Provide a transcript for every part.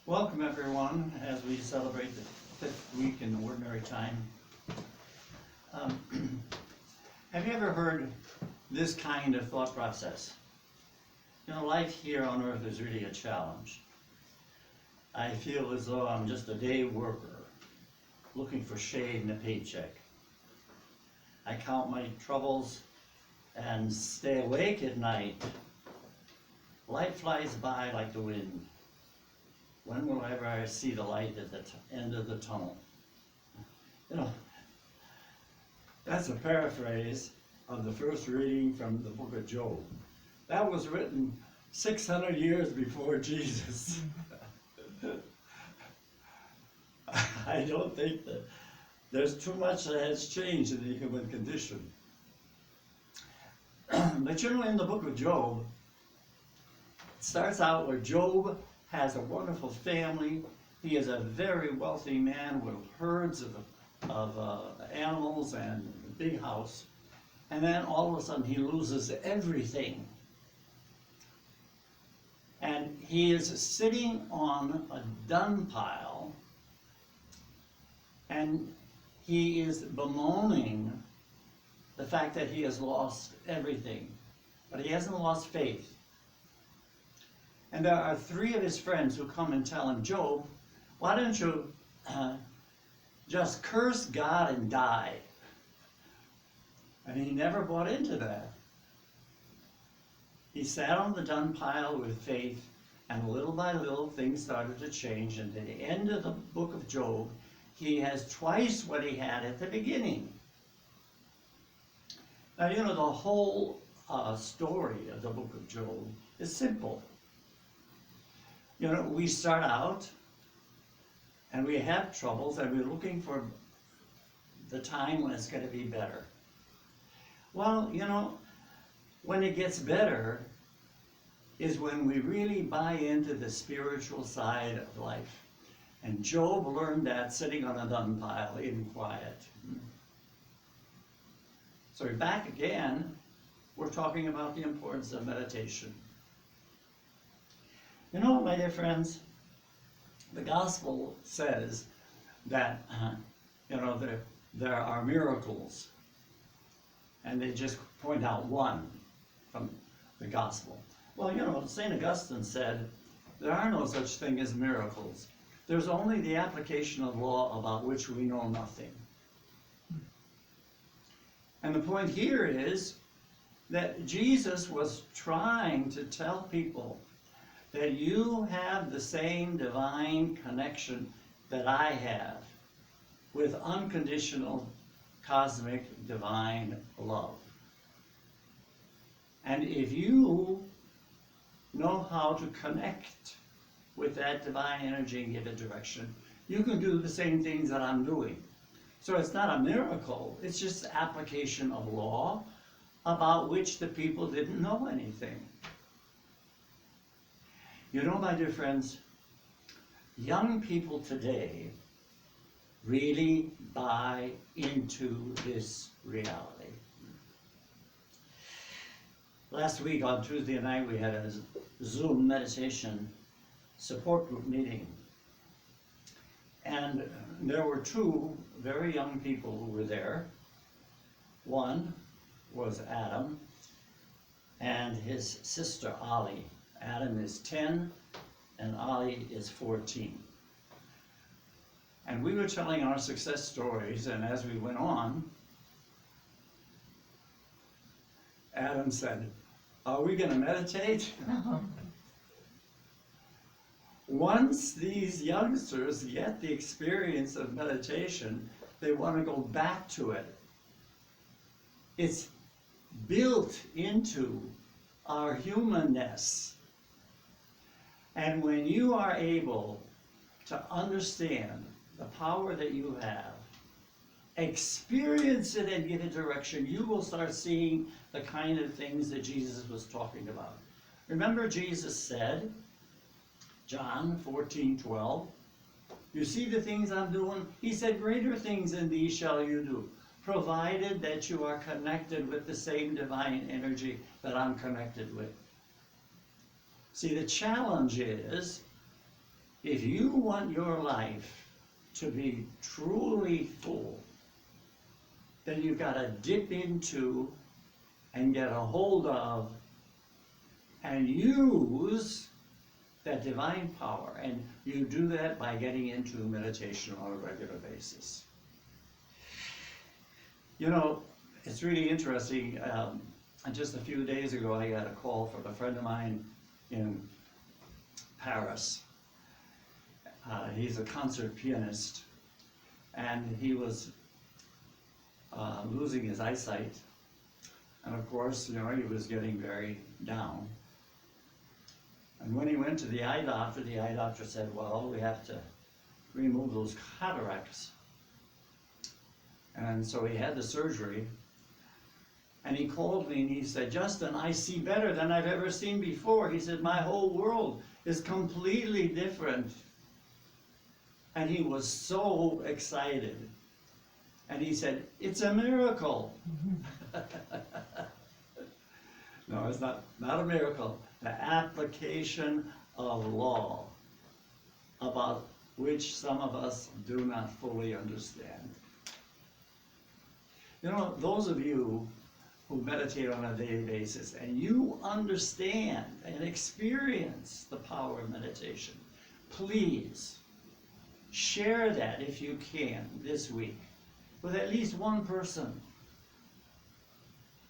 Welcome everyone as we celebrate the 5th week in Ordinary Time. Have you ever heard this kind of thought process? You know, life here on earth is really a challenge. I feel as though I'm just a day worker looking for shade and a paycheck. I count my troubles and stay awake at night. Life flies by like the wind. When will I ever see the light at the end of the tunnel? You know, that's a paraphrase of the first reading from the book of Job. That was written 600 years before Jesus. I don't think that there's too much that has changed in the human condition. But you know, in the book of Job, it starts out where Job has a wonderful family. He is a very wealthy man with herds of animals and a big house. And then all of a sudden he loses everything. And he is sitting on a dung pile, and he is bemoaning the fact that he has lost everything. But he hasn't lost faith. And there are 3 of his friends who come and tell him, Job, why don't you just curse God and die? And he never bought into that. He sat on the dung pile with faith, and little by little things started to change. And at the end of the book of Job, he has twice what he had at the beginning. Now, you know, the whole story of the book of Job is simple. You know, we start out and we have troubles and we're looking for the time when it's going to be better. Well, you know, when it gets better is when we really buy into the spiritual side of life. And Job learned that sitting on a dung pile in quiet. So we're back again. We're talking about the importance of meditation. You know, my dear friends, the gospel says that, you know, there are miracles. And they just point out one from the gospel. Well, you know, St. Augustine said, there are no such thing as miracles. There's only the application of law about which we know nothing. And the point here is that Jesus was trying to tell people that you have the same divine connection that I have with unconditional cosmic divine love. And if you know how to connect with that divine energy and give it direction, you can do the same things that I'm doing. So it's not a miracle, it's just application of law about which the people didn't know anything. You know, my dear friends, young people today really buy into this reality. Last week on Tuesday night we had a Zoom meditation support group meeting. And there were 2 very young people who were there. One was Adam and his sister Ollie. Adam is 10 and Ollie is 14. And we were telling our success stories, and as we went on, Adam said, are we going to meditate? Once these youngsters get the experience of meditation, they want to go back to it. It's built into our humanness. And when you are able to understand the power that you have, experience it and give it direction, you will start seeing the kind of things that Jesus was talking about. Remember, Jesus said, John 14:12, you see the things I'm doing? He said, greater things than these shall you do, provided that you are connected with the same divine energy that I'm connected with. See, the challenge is If you want your life to be truly full, then you've got to dip into and get a hold of and use that divine power. And you do that by getting into meditation on a regular basis. You know, it's really interesting. Just a few days ago, I got a call from a friend of mine in Paris. He's a concert pianist, and he was losing his eyesight. And of course, you know, he was getting very down. And when he went to the eye doctor said, well, we have to remove those cataracts. And so he had the surgery. And he called me and he said, Justin, I see better than I've ever seen before. He said, my whole world is completely different. And he was so excited. And he said, it's a miracle. No, it's not a miracle. The application of law about which some of us do not fully understand. You know, those of you who meditate on a daily basis and you understand and experience the power of meditation, please share that if you can this week with at least one person,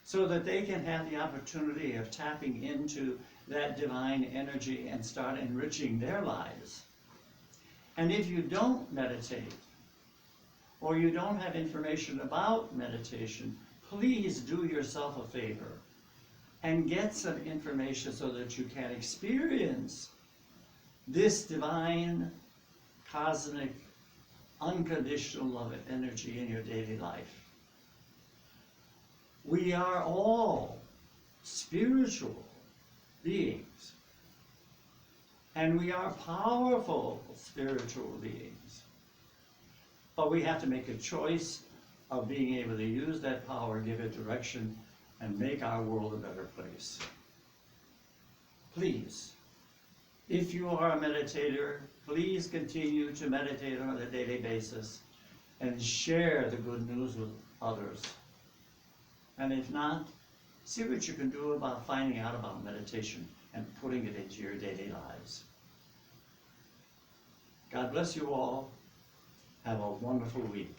so that they can have the opportunity of tapping into that divine energy and start enriching their lives. And if you don't meditate, or you don't have information about meditation, please do yourself a favor and get some information so that you can experience this divine, cosmic, unconditional love and energy in your daily life. We are all spiritual beings, and we are powerful spiritual beings. But we have to make a choice of being able to use that power, give it direction, and make our world a better place. Please, if you are a meditator, please continue to meditate on a daily basis and share the good news with others. And if not, see what you can do about finding out about meditation and putting it into your daily lives. God bless you all. Have a wonderful week.